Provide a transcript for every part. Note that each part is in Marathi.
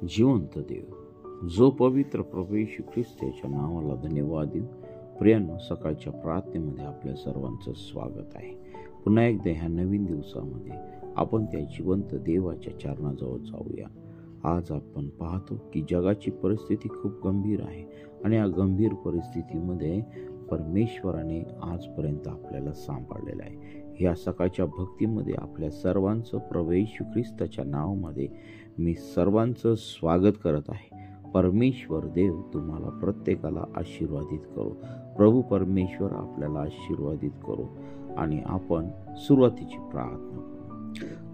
जिवंत देव, जो पवित्र प्रभू येशू ख्रिस्त याच्या नावाला धन्यवाद देऊ. प्रियांनो, सकाळच्या प्रार्थनेमध्ये आपल्या सर्वांचं स्वागत आहे. पुन्हा एकदा ह्या नवीन दिवसामध्ये आपण त्या जिवंत देवाच्या चरणाजवळ जाऊया. आज आपण पाहतो की जगाची परिस्थिती खूप गंभीर आहे आणि या गंभीर परिस्थितीमध्ये परमेश्वराने आजपर्यंत आपल्याला सांभाळलेलं आहे. या सकाळच्या भक्तीमध्ये आपल्या सर्वांचं प्रभू येशू ख्रिस्ताच्या नावामध्ये मी सर्वांचं स्वागत करत आहे. परमेश्वर देव तुम्हाला प्रत्येकाला आशीर्वादित करो. प्रभू परमेश्वर आपल्याला आशीर्वादित करो. आणि आपण सुरुवातीची प्रार्थना करू.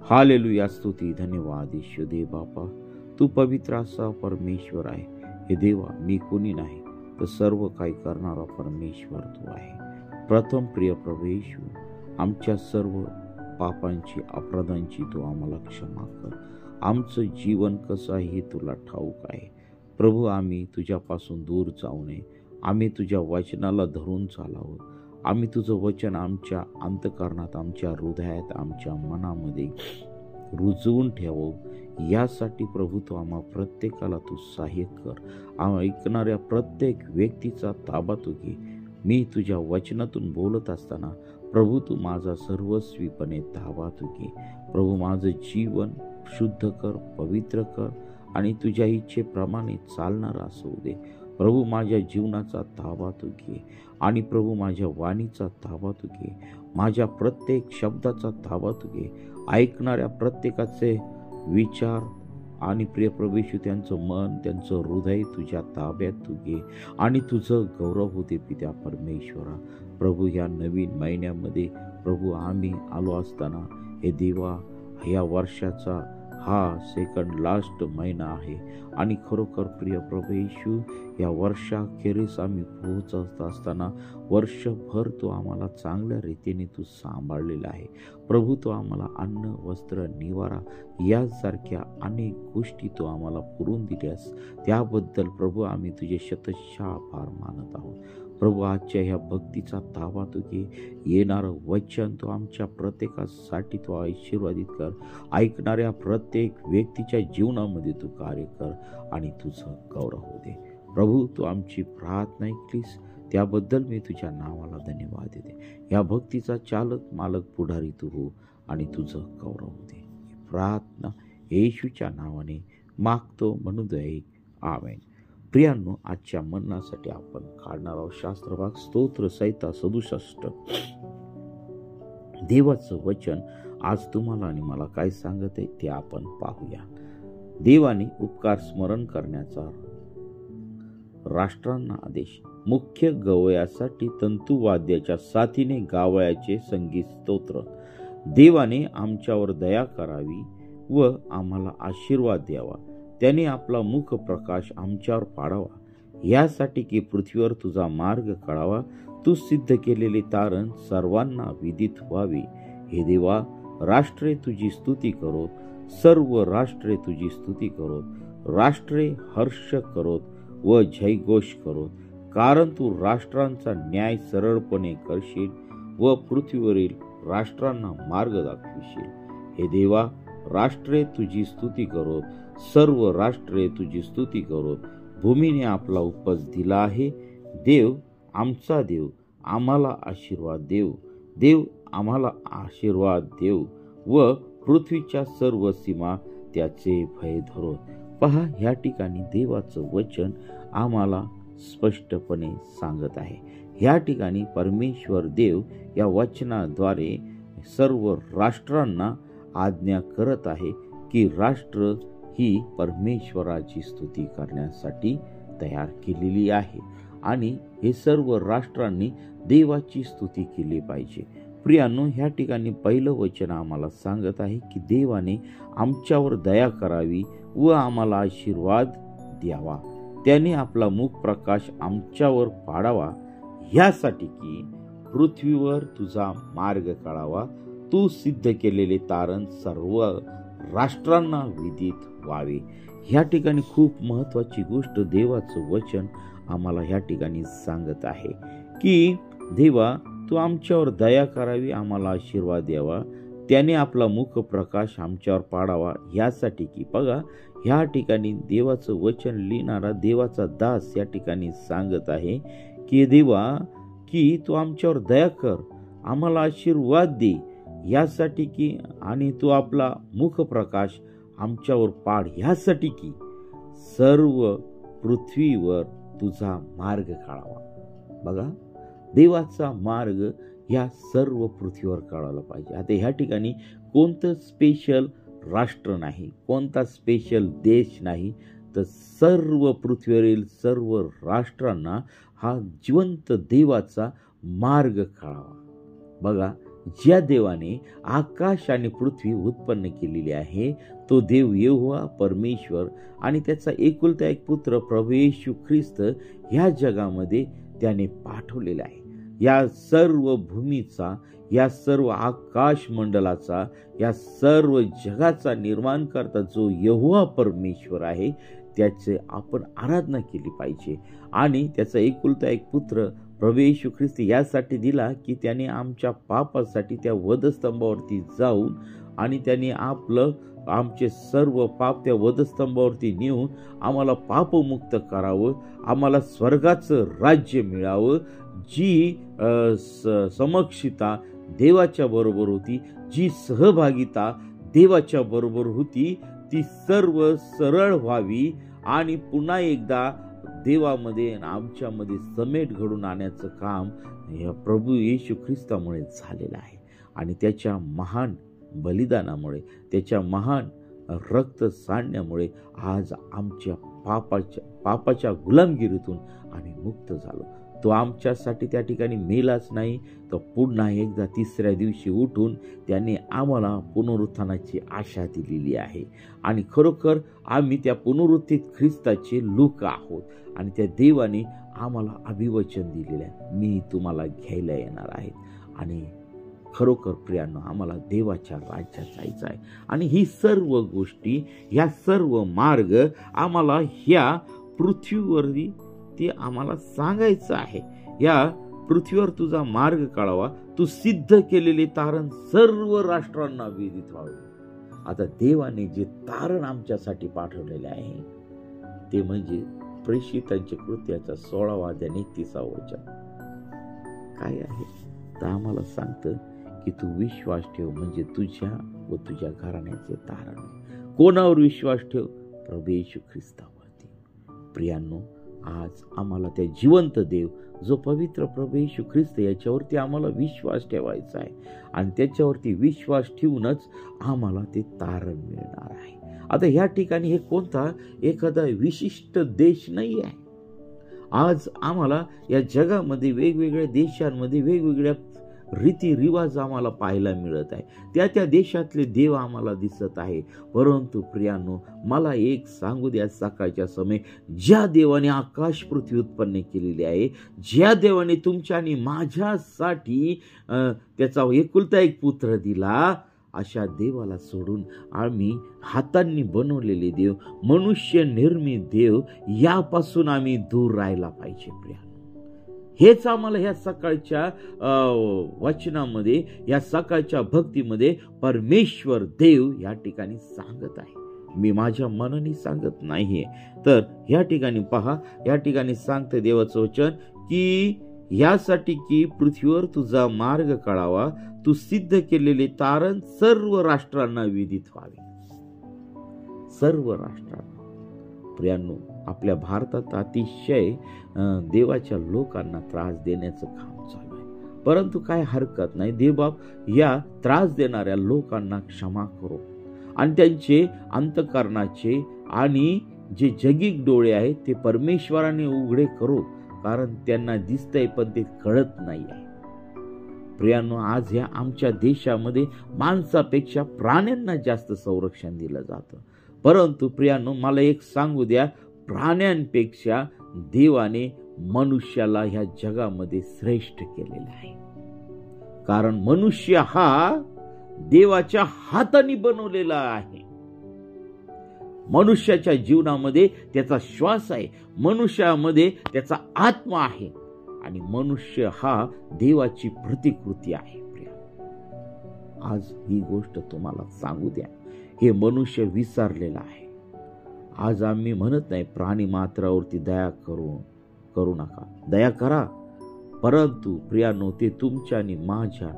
हालेलुया, स्तुती, धन्यवाद ईश्वर देव बापा, तू पवित्र असा परमेश्वर आहे. हे देवा, मी कोणी नाही तर सर्व काही करणारा परमेश्वर तू आहे. प्रथम प्रिय प्रभू येशू, आमच्या सर्व पापांची अपराधांची तू आम्हाला क्षमा कर. आमचं जीवन कसं आहे हे तुला ठाऊक आहे. प्रभू, आम्ही तुझ्यापासून दूर जाऊ नये. आम्ही तुझ्या वचनाला धरून चालावं. आम्ही तुझं वचन आमच्या अंतःकरणात, आमच्या हृदयात, आमच्या मनामध्ये रुजवून ठेवू. यासाठी प्रभू तू आम्हा प्रत्येकाला तू सहाय्य कर. ऐकणाऱ्या प्रत्येक व्यक्तीचा ताबा तू घे. मी तुझ्या वचनातून बोलत असताना प्रभू तू माझा सर्वस्वीपणे ताबा तू घे. प्रभू, माझं जीवन शुद्ध कर, पवित्र कर आणि तुझ्या इच्छेप्रमाणे चालणारा असू दे. प्रभू, माझ्या जीवनाचा ताबा तू घे आणि प्रभू माझ्या वाणीचा ताबा तू घे. माझ्या प्रत्येक शब्दाचा ताबा तू घे. ऐकणाऱ्या प्रत्येकाचे विचार आणि प्रिय प्रभू येशू, त्यांचं मन, त्यांचं हृदय तुझ्या ताब्यात तू घे आणि तुझं गौरव होते पित्या परमेश्वरा. प्रभू, या नवीन महिन्यामध्ये प्रभू आम्ही आलो असताना हे देवा, या वर्षाचा हा सेकंड लास्ट महिना आहे आणि खरोखर प्रिय प्रभू येशू, या वर्षाखेरीस आम्ही पोहोचत असताना वर्षभर तू आम्हाला चांगल्या रीतीने तू सांभाळलेला आहे. प्रभू, तू आम्हाला अन्न, वस्त्र, निवारा यासारख्या अनेक गोष्टी तू आम्हाला पुरवून दिल्यास त्याबद्दल प्रभू आम्ही तुझे शतशः आभार मानत आहोत. प्रभू, आजच्या ह्या भक्तीचा ताबा तू घे. येणारं वचन तू आमच्या प्रत्येकासाठी तू आशीर्वादित कर. ऐकणाऱ्या प्रत्येक व्यक्तीच्या जीवनामध्ये तू कार्य कर आणि तुझं गौरव होऊ दे. प्रभू, तू आमची प्रार्थना ऐकलीस त्याबद्दल मी तुझ्या नावाला धन्यवाद देते. या भक्तीचा चालक, मालक, पुढारी तू हो आणि तुझं गौरव होऊ दे. प्रार्थना येशूच्या नावाने मागतो म्हणून दयेक, आमेन. प्रियांनो, आजच्या मननासाठी आपण काढणार आहोत शास्त्रभाग स्तोत्र संहिता 67. देवाचं वचन आज तुम्हाला आणि मला काय सांगत आहे ते आपण पाहूया. देवाने उपकार स्मरण करण्याचा राष्ट्रांना आदेश. मुख्य गवयासाठी तंतुवाद्याच्या साथीने गावयाचे संगीत स्तोत्र. देवाने आमच्यावर दया करावी व आम्हाला आशीर्वाद द्यावा. त्याने आपला मुख प्रकाश आमच्यावर पाडावा, यासाठी की पृथ्वीवर तुझा मार्ग कळावा. तू सिद्ध केलेले तारण सर्वांना विदित व्हावे. हे देवा, राष्ट्रे तुझी स्तुती करोत, सर्व राष्ट्रे तुझी स्तुती करोत. राष्ट्रे हर्ष करोत व जयघोष करोत, कारण तू राष्ट्रांचा न्याय सरळपणे करशील व पृथ्वीवरील राष्ट्रांना मार्ग दाखविशील. हे देवा, राष्ट्रे तुझी स्तुती करोत, सर्व राष्ट्रे तुझी स्तुती करोत. भूमीने आपला उपज दिला आहे. देव, आमचा देव, आम्हाला आशीर्वाद देव. देव, आम्हाला आशीर्वाद देव व पृथ्वीच्या सर्व सीमा त्याचे भय धरोत. पहा, ह्या ठिकाणी देवाचं वचन आम्हाला स्पष्टपणे सांगत आहे. ह्या ठिकाणी परमेश्वर देव या वचनाद्वारे सर्व राष्ट्रांना आज्ञा करत आहे की राष्ट्र ही परमेश्वराची स्तुती करण्यासाठी तयार केलेली आहे आणि हे सर्व राष्ट्रांनी देवाची स्तुती केली पाहिजे. प्रियांनो, ह्या ठिकाणी पहिलं वचन आम्हाला सांगत आहे की देवाने आमच्यावर दया करावी व आम्हाला आशीर्वाद द्यावा. त्याने आपला मुख प्रकाश आमच्यावर पाडावा, ह्यासाठी की पृथ्वीवर तुझा मार्ग कळावा. तू सिद्ध केलेले तारण सर्व राष्ट्रांना विदित व्हावे. ह्या ठिकाणी खूप महत्वाची गोष्ट देवाचं वचन आम्हाला ह्या ठिकाणी सांगत आहे की देवा, तू आमच्यावर दया करावी, आम्हाला आशीर्वाद द्यावा. त्याने आपला मुख प्रकाश आमच्यावर पाडावा, यासाठी की बघा, ह्या ठिकाणी देवाचं वचन लिहिणारा देवाचा दास या ठिकाणी सांगत आहे की देवा, की तू आमच्यावर दया कर, आम्हाला आशीर्वाद दे, यासाठी की आणि तू आपला मुख प्रकाश आमच्यावर पाड, ह्यासाठी की सर्व पृथ्वीवर तुझा मार्ग काढावा. बघा, देवाचा मार्ग या सर्व पृथ्वीवर काढायला पाहिजे. आता ह्या ठिकाणी कोणतं स्पेशल राष्ट्र नाही, कोणता स्पेशल देश नाही, तर सर्व पृथ्वीवरील सर्व राष्ट्रांना हा जिवंत देवाचा मार्ग काढावा. बघा, ज्या देवाने आकाश आणि पृथ्वी उत्पन्न केलेली आहे तो देव यहोवा परमेश्वर आणि त्याचा एकुलता एक पुत्र प्रभू येशू ख्रिस्त ह्या जगामध्ये त्याने पाठवलेला आहे. या सर्व भूमीचा, या सर्व आकाश मंडलाचा, या सर्व जगाचा निर्माण करता जो यहोवा परमेश्वर आहे त्याचे आपण आराधना केली पाहिजे. आणि त्याचा एकुलता एक पुत्र प्रभू येशू ख्रिस्त यासाठी दिला की त्याने आमच्या पापासाठी त्या वधस्तंभावरती जाऊन आणि त्याने आमचे सर्व पाप त्या वधस्तंभावरती नेऊन आम्हाला पापमुक्त करावं, आम्हाला स्वर्गाचं राज्य मिळावं. जी समक्षिता देवाच्या बरोबर होती, जी सहभागिता देवाच्या बरोबर होती, ती सर्व सरळ व्हावी आणि पुन्हा एकदा देवामध्ये आमच्यामध्ये समेट घडून आणण्याचं काम या प्रभू येशू ख्रिस्तामुळे झालेलं आहे. आणि त्याच्या महान बलिदानामुळे, त्याच्या महान रक्त सांडण्यामुळे आज आमच्या पापाच्या गुलामगिरीतून आम्ही मुक्त झालो. तो आमच्यासाठी त्या ठिकाणी मेलाच नाही, तर पुन्हा एकदा तिसऱ्या दिवशी उठून त्याने आम्हाला पुनरुत्थानाची आशा दिलेली आहे. आणि खरोखर आम्ही त्या पुनरुत्थित ख्रिस्ताचे लोक आहोत आणि त्या देवाने आम्हाला अभिवचन दिलेलं आहे, मी तुम्हाला घ्यायला येणार आहे. आणि खरोखर प्रियांनो, आम्हाला देवाच्या राज्यात जायचं आहे. आणि ही सर्व गोष्टी, ह्या सर्व मार्ग आम्हाला ह्या पृथ्वीवरती ते आम्हाला सांगायचं आहे. या पृथ्वीवर तुझा मार्ग काढावा, तू सिद्ध केलेले तारण सर्व राष्ट्रांना वेदित व्हावे. आता देवाने जे तारण आमच्यासाठी पाठवलेले आहे ते म्हणजे प्रेषितांच्या कृत्याचा 16वा अध्याय 30वा वचन काय आहे, तर आम्हाला सांगतं की तू विश्वास ठेव, म्हणजे तुझ्या व तुझ्या घराण्याचे तारण. कोणावर विश्वास ठेव? प्रभू येशू ख्रिस्तावरती. प्रियांनो, आज आम्हाला त्या जिवंत देव जो पवित्र प्रभू येशू ख्रिस्त याच्यावरती आम्हाला विश्वास ठेवायचा आहे आणि त्याच्यावरती विश्वास ठेवूनच आम्हाला ते तारण मिळणार आहे. आता ह्या ठिकाणी हे कोणता एखादा विशिष्ट देश नाही आहे. आज आम्हाला या जगामध्ये वेगवेगळ्या देशांमध्ये वेगवेगळ्या रीतिरिवाज आम्हाला पाहायला मिळत आहे. त्या देशातले देव आम्हाला दिसत आहे. परंतु प्रियांनो, मला एक सांगू द्या, सकाळच्या समय ज्या देवाने आकाश पृथ्वी उत्पन्न केलेली आहे, ज्या देवाने तुमच्या आणि माझ्यासाठी त्याचा एकुलता एक पुत्र दिला, अशा देवाला सोडून आम्ही हातांनी बनवलेले देव, मनुष्य निर्मित देव, यापासून आम्ही दूर राहायला पाहिजे. प्रिया, हेच आम्हाला ह्या सकाळच्या वचनामध्ये, या सकाळच्या भक्तीमध्ये परमेश्वर देव या ठिकाणी सांगत आहे. मी माझ्या मनाने सांगत नाहीये. तर या ठिकाणी पहा, या ठिकाणी सांगते देवाचं वचन की यासाठी की पृथ्वीवर तुझा मार्ग काढावा, तू सिद्ध केलेले तारण सर्व राष्ट्रांना विदित व्हावे. सर्व राष्ट्रांना. प्रियांनो, आपल्या भारतात अतिशय देवाच्या लोकांना त्रास देण्याचं काम चालू आहे. परंतु काय हरकत नाही, देवबाप या त्रास देणाऱ्या लोकांना क्षमा करो आणि त्यांचे अंतःकरणाचे आणि जे जगिक डोळे आहेत ते परमेश्वराने उघडे करो, कारण त्यांना दिसतंय पण ते कळत नाही आहे. प्रियांनो, आज ह्या आमच्या देशामध्ये माणसापेक्षा प्राण्यांना जास्त संरक्षण दिलं जातं. परंतु प्रियांनो, मला एक सांगू द्या, प्राण्यांपेक्षा देवाने मनुष्याला ह्या जगामध्ये श्रेष्ठ केलेला आहे. कारण मनुष्य हा देवाच्या हाताने बनवलेला आहे. मनुष्याच्या जीवनामध्ये त्याचा श्वास आहे, मनुष्यामध्ये त्याचा आत्मा आहे आणि मनुष्य हा देवाची प्रतिकृती आहे. आज ही गोष्ट तुम्हाला सांगू द्या, हे मनुष्य विसरलेला आहे. आज आम्ही म्हणत नाही प्राणी मात्रावरती दया करू नका, दया करा, परंतु प्रियानो ते तुमच्या आणि माझ्या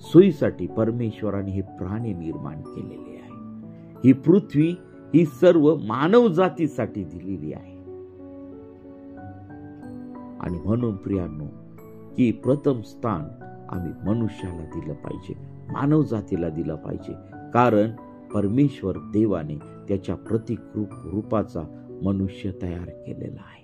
सोयीसाठी परमेश्वराने हे प्राणी निर्माण केलेले आहे. ही पृथ्वी ही सर्व मानव जातीसाठी दिलेली आहे. आणि म्हणून प्रियांनो की प्रथम स्थान आम्ही मनुष्याला दिलं पाहिजे, मानव जातीला दिलं पाहिजे. कारण परमेश्वर देवाने त्याच्या रूपाचा मनुष्य तयार केलेला आहे.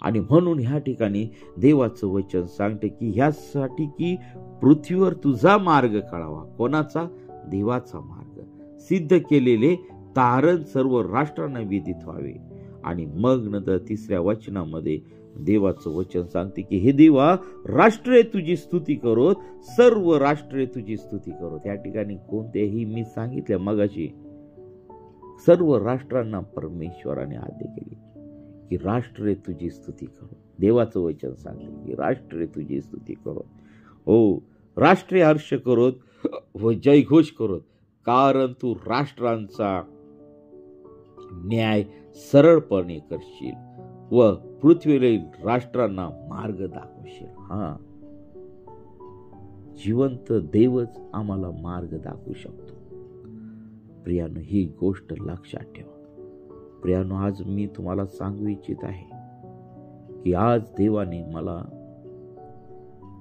आणि म्हणून ह्या ठिकाणी देवाचं वचन सांगते की ह्यासाठी की पृथ्वीवर तुझा मार्ग कळावा. कोणाचा? देवाचा मार्ग. सिद्ध केलेले तारण सर्व राष्ट्रांना विदित व्हावे. आणि मग नंतर 3ऱ्या वचनामध्ये देवाचं वचन सांगते की हे देवा, राष्ट्रे तुझी स्तुती करोत, सर्व राष्ट्रे तुझी स्तुती करोत. या ठिकाणी कोणत्याही मी सांगितलं मगाशी सर्व राष्ट्रांना परमेश्वराने आज्ञा केली की राष्ट्रे तुझी स्तुती करो. देवाचं वचन सांगते की राष्ट्रे तुझी स्तुती करो. हो, राष्ट्रे हर्ष करोत व जयघोष करोत, कारण तू राष्ट्रांचा न्याय सरळपणे करशील व पृथ्वीवरील राष्ट्रांना मार्ग दाखवशील. हा, जिवंत देवच आम्हाला मार्ग दाखवू शकतो. प्रियानो, ही गोष्ट लक्षात ठेवा. प्रियानो, आज मी तुम्हाला सांगू इच्छित आहे की आज देवाने मला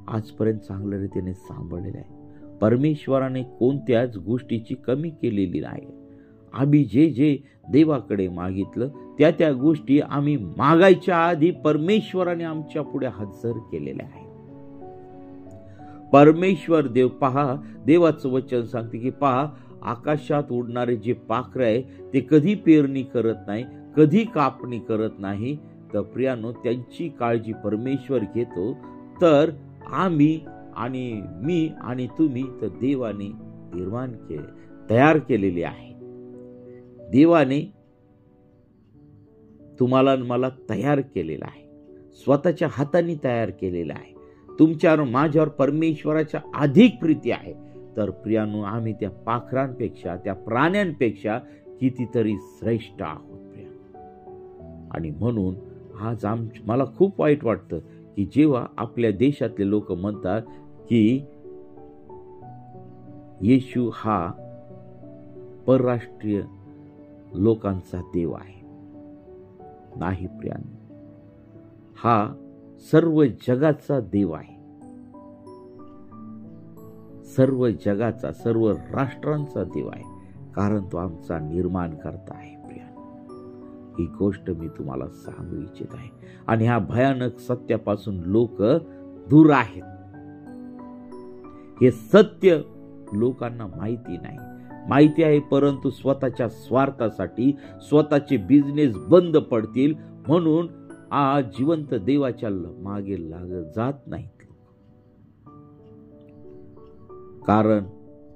आजपर्यंत चांगल्या रीतीने सांभाळलेलं आहे. परमेश्वराने कोणत्याच गोष्टीची कमी केलेली नाही. आम्ही जे जे देवाकडे मागितलं त्या गोष्टी आम्ही मागायच्या आधी परमेश्वराने आमच्या पुढे हजर केलेल्या आहे. परमेश्वर देव पहा, देवाचं वचन सांगते की पहा, आकाशात उडणारे जे पाखरं आहे ते कधी पेरणी करत नाही, कधी कापणी करत नाही. तर प्रियानो, त्यांची काळजी परमेश्वर घेतो. तर आम्ही आणि मी आणि तुम्ही तर देवाने निर्माण केले, तयार केलेले आहे. देवाने तुम्हाला मला तयार केलेला आहे, स्वतःच्या हाताने तयार केलेला आहे. तुमच्यावर माझ्यावर परमेश्वराच्या अधिक प्रीती आहे. तर प्रियानो, आम्ही त्या पाखरांपेक्षा, त्या प्राण्यांपेक्षा कितीतरी श्रेष्ठ आहोत प्रिया. आणि म्हणून आज मला खूप वाईट वाटतं की जेव्हा आपल्या देशातले लोक म्हणतात की येशू हा परराष्ट्रीय लोकांचा देव आहे. नाही प्रियानो, हा सर्व जगाचा देव आहे. सर्व जगाचा, सर्व राष्ट्रांचा देव आहे. कारण तो आमचा निर्माण करता आहे. प्रियानो, ही गोष्ट मी तुम्हाला सांगू इच्छित आहे. आणि ह्या भयानक सत्यापासून लोक दूर आहेत. हे सत्य लोकांना माहिती नाही. माहिती आहे, परंतु स्वतःच्या स्वार्थासाठी स्वतःचे बिझनेस बंद पडतील म्हणून आज जिवंत देवाच्या मागे लागत जात नाहीत. कारण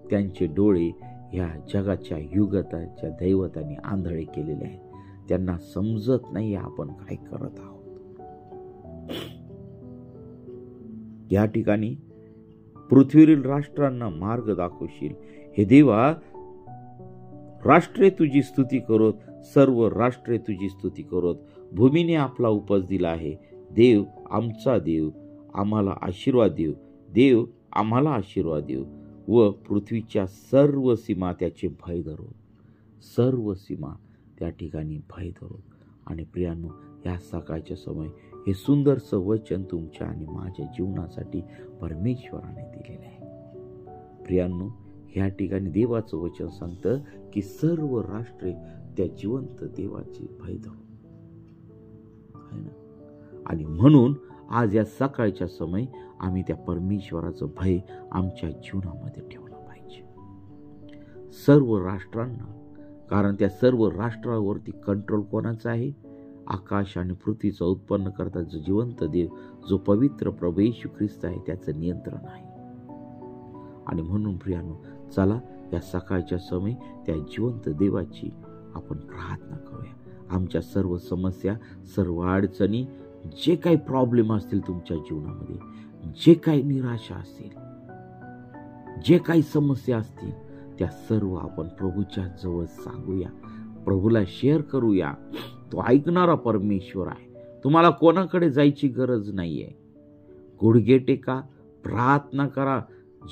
त्यांचे डोळे ह्या जगाच्या युगताच्या दैवताने आंधळे केलेले आहेत. त्यांना समजत नाही आपण काय करत आहोत. या ठिकाणी पृथ्वीवरील राष्ट्रांना मार्ग दाखवशील. हे देवा, राष्ट्रे तुझी स्तुती करोत, सर्व राष्ट्रे तुझी स्तुती करोत. भूमीने आपला उपज दिला आहे. देव, आमचा देव, आम्हाला आशीर्वाद देव. देव, आम्हाला आशीर्वाद देव. व पृथ्वीच्या सर्व सीमा त्याचे भय धरो. सर्व सीमा त्या ठिकाणी भय धरो. आणि प्रियांनो, या सकाळच्या समय हे सुंदरसं वचन तुमच्या आणि माझ्या जीवनासाठी परमेश्वराने दिलेले आहे. प्रियांनो, या ठिकाणी देवाचं वचन सांगतं की सर्व राष्ट्रे त्या जिवंत देवाचे भय धरो. आणि म्हणून आज या सकाळच्या समय आम्ही त्या परमेश्वराचं भय आमच्या जीवनामध्ये ठेवलं पाहिजे. सर्व राष्ट्रांना, कारण त्या सर्व राष्ट्रावरती कंट्रोल कोणाचा आहे? आकाश आणि पृथ्वीचं उत्पन्न करता जो जिवंत देव, जो पवित्र प्रभू येशू ख्रिस्त आहे, त्याचं नियंत्रण आहे. आणि म्हणून प्रियानो, चला या सकाळच्या समय त्या जिवंत देवाची आपण प्रार्थना करूया. आमच्या सर्व समस्या, सर्व अडचणी, जे काही प्रॉब्लेम असतील तुमच्या जीवनामध्ये, जे काही निराशा असतील, जे काही समस्या असतील, त्या सर्व आपण प्रभूच्या जवळ सांगूया, प्रभूला शेअर करूया. तो ऐकणारा परमेश्वर आहे. तुम्हाला कोणाकडे जायची गरज नाहीये. गुडघे टेका, प्रार्थना करा.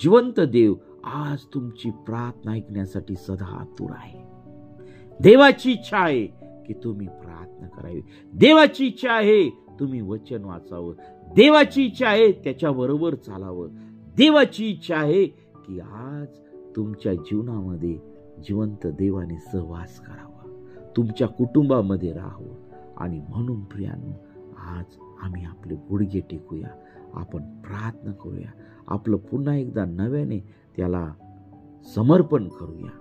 जिवंत देव आज तुमची प्रार्थना ऐकण्यासाठी सदा आतुर आहे. देवाची इच्छा आहे की तुम्ही प्रार्थना करावी. देवाची इच्छा आहे तुम्ही वचन वाचावं. देवाची इच्छा आहे त्याच्याबरोबर चालावं. देवाची इच्छा आहे की आज तुमच्या जीवनामध्ये जिवंत देवाने सहवास करावा, तुमच्या कुटुंबामध्ये राहावं. आणि म्हणून प्रियांनो, आज आम्ही आपले गुडघे टेकूया, आपण प्रार्थना करूया, आपलं पुन्हा एकदा नव्याने त्याला समर्पण करूया.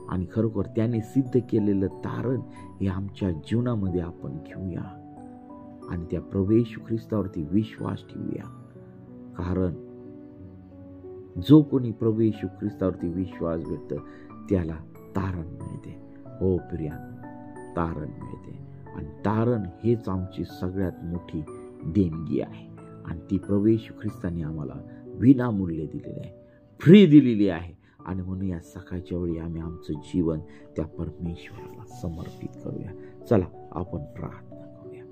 आणि खरोखर त्याने सिद्ध केलेलं तारण हे आमच्या जीवनामध्ये आपण घेऊया आणि त्या प्रभू येशू ख्रिस्तावरती विश्वास ठेवूया. कारण जो कोणी प्रभू येशू ख्रिस्तावरती विश्वास भेटतो त्याला तारण मिळते. हो प्रियांनो, तारण मिळते. आणि तारण हेच आमची सगळ्यात मोठी देणगी आहे. आणि ती प्रभू येशू ख्रिस्ताने आम्हाला विनामूल्य दिलेली आहे, फ्री दिलेली आहे. आणि म्हणून या सकाळच्या वेळी आम्ही आमचं जीवन त्या परमेश्वराला समर्पित करूया. चला आपण प्रार्थना करूया.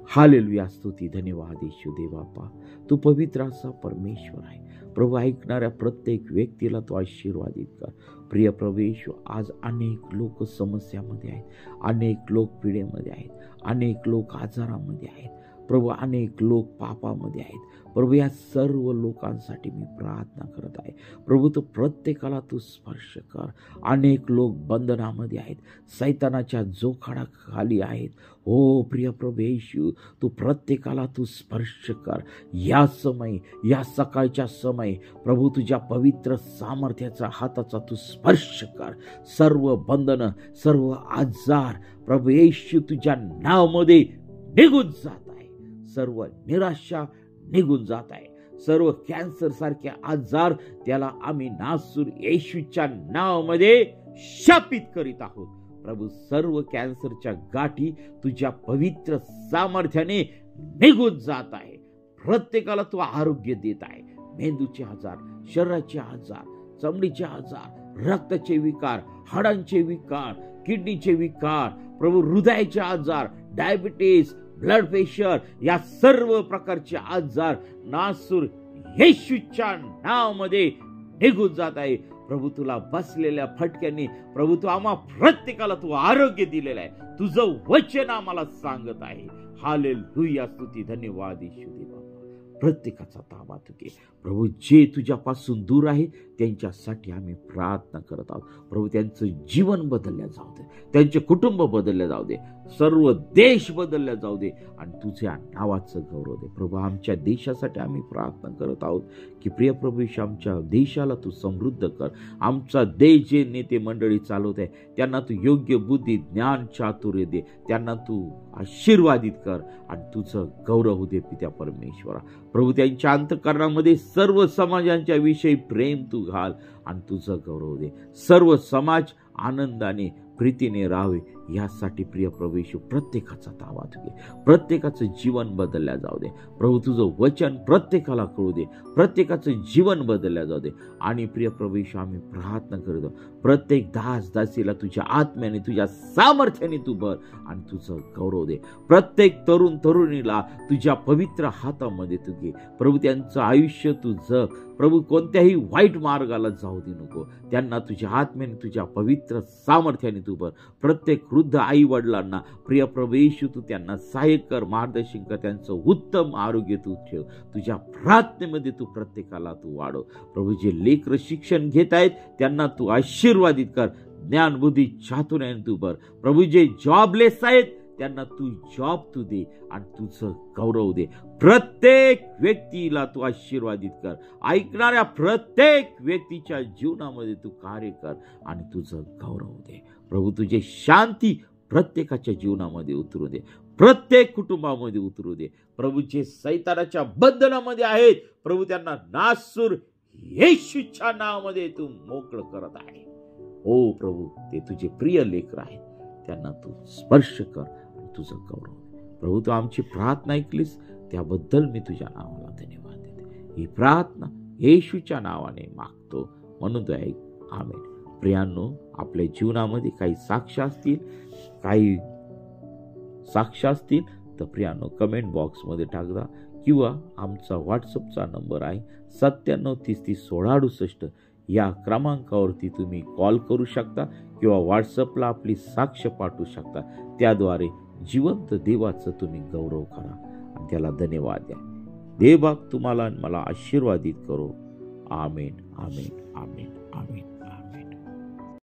हालेलुया, स्तुती, धन्यवाद येशू देवापा, तू पवित्र असा परमेश्वर आहे. प्रभू, ऐकणाऱ्या प्रत्येक व्यक्तीला तो आशीर्वादित कर. प्रिय प्रभू येशू, आज अनेक लोक समस्यामध्ये आहेत, अनेक लोक पीडेमध्ये आहेत, अनेक लोक आजारामध्ये आहेत. प्रभू, अनेक लोक पापामध्ये आहेत. प्रभू, या सर्व लोकांसाठी मी प्रार्थना करत आहे. प्रभू, तू प्रत्येकाला तू स्पर्श कर. अनेक लोक बंधनामध्ये आहेत, सैतानाच्या जोखाडाखाली आहेत. हो प्रिय प्रभू येशू, तू प्रत्येकाला तू स्पर्श कर. या समय, या सकाळच्या समय प्रभू, तुझ्या पवित्र सामर्थ्याचा हाताचा तू स्पर्श कर. सर्व बंधन, सर्व आजार प्रभू येशू तुझ्या नावामध्ये निघून जात आहे. सर्व निराशा निघून जात आहे. सर्व कॅन्सर सारखे आजार त्याला आम्ही नासूर येशूच्या नावामध्ये शापित करीत आहोत. प्रभू, सर्व कॅन्सरच्या गाठी तुझ्या पवित्र सामर्थ्याने निघून जात आहे. प्रत्येकाला तू आरोग्य देत आहे. मेंदूचे आजार, शरीराचे आजार, चमडीचे आजार, रक्ताचे विकार, हाडांचे विकार, किडनीचे विकार, प्रभू हृदयाचे आजार, डायबिटीस, ब्लड प्रेशर, या सर्व प्रकारचे आजार नासूर येशूच्या नावामध्ये निघून जात आहे. प्रभू, तुला बसलेल्या फटक्यांनी प्रभू तू आम्हा प्रत्येकाला तू आरोग्य दिलेलं आहे. तुझं वचन आम्हाला सांगत आहे. हालेलुया, स्तुती, धन्यवाद येशू देवा. प्रत्येकाचा ताबा तू घे. प्रभू, जे तुझ्यापासून दूर आहे त्यांच्यासाठी आम्ही प्रार्थना करत आहोत. प्रभू, त्यांचं जीवन बदलल्या जाऊ दे, त्यांचे कुटुंब बदलले जाऊ दे, सर्व देश बदलल्या जाऊ दे आणि तुझ्या नावाचं गौरव दे. प्रभू, आमच्या देशासाठी आम्ही प्रार्थना करत आहोत की प्रिय प्रभू, आमच्या देशाला तू समृद्ध कर. आमचा देश जे नेते मंडळी चालवत आहे त्यांना तू योग्य बुद्धी, ज्ञान, चातुर्य दे. त्यांना तू आशीर्वादित कर आणि तुझं गौरव दे पित्या परमेश्वरा. प्रभू, त्यांच्या अंतःकरणामध्ये सर्व समाजांच्या विषयी प्रेम तू घाल आणि तुझं गौरव दे. सर्व समाज आनंदाने, प्रीतीने राहावे यासाठी प्रिय प्रभू येशू प्रत्येकाचा ताबा तू घे. प्रत्येकाचं जीवन बदलल्या जाऊ दे. प्रभू, तुझं वचन प्रत्येकाला कळू दे. प्रत्येकाचं जीवन बदलल्या जाऊ दे. आणि प्रिय प्रभू येशू, आम्ही प्रार्थना करतो प्रत्येक दास दासीला तुझ्या आत्म्याने, तुझ्या सामर्थ्याने तू भर आणि तुझं गौरव दे. प्रत्येक तरुण तरुणीला तुझ्या पवित्र हातामध्ये तू घे. प्रभू, त्यांचं आयुष्य तू जग. प्रभू, कोणत्याही वाईट मार्गाला जाऊ दे नको. त्यांना तुझ्या आत्म्याने, तुझ्या पवित्र सामर्थ्याने तू भर. प्रत्येक वृद्ध आई वडिलांना प्रिय प्रभू येशू तू त्यांना सहाय्य कर, मार्गदर्शन कर. त्यांचं उत्तम आरोग्य तू ठेव. तुझ्या प्रार्थनेमध्ये तू प्रत्येकाला तू वाढव. प्रभू, जे लेकरं शिक्षण घेत आहेत त्यांना तू आशीर्वादित कर. ज्ञान, बुद्धी, चातुर्याने तू भर. प्रभू, जे जॉबलेस आहेत त्यांना तू जॉब तू दे आणि तुझं गौरव दे. प्रत्येक व्यक्तीला तू आशीर्वादित कर. ऐकणाऱ्या प्रत्येक व्यक्तीच्या जीवनामध्ये तू कार्य कर आणि तुझं गौरव दे. प्रभू, तुझे शांती प्रत्येकाच्या जीवनामध्ये उतरू दे. प्रत्येक कुटुंबामध्ये उतरू दे. प्रभू, जे सैतानाच्या बंधनामध्ये आहेत प्रभू त्यांना नासूर येशूच्या नावामध्ये तू मोकळं करत आहे. ओ प्रभू, ते तुझे प्रिय लेकर आहेत त्यांना तू स्पर्श कर आणि तुझं गौरव. प्रभू, तू आमची प्रार्थना ऐकलीस त्याबद्दल मी तुझ्या नावाला धन्यवाद देते. ही प्रार्थना येशूच्या नावाने मागतो म्हणून तू ऐक. आमेन. प्रियांनो, आपल्या जीवनामध्ये काही काही साक्ष असतील तर प्रियांनो कमेंट बॉक्समध्ये टाका किंवा आमचा व्हॉट्सअपचा नंबर आहे 9730301668. या क्रमांकावरती तुम्ही कॉल करू शकता किंवा व्हॉट्सअपला आपली साक्ष पाठवू शकता. त्याद्वारे जिवंत देवाचं तुम्ही गौरव करा आणि त्याला धन्यवाद द्या. देवबाप तुम्हाला मला आशीर्वादित करो. आमेन, आमेन, आमेन, आमेन.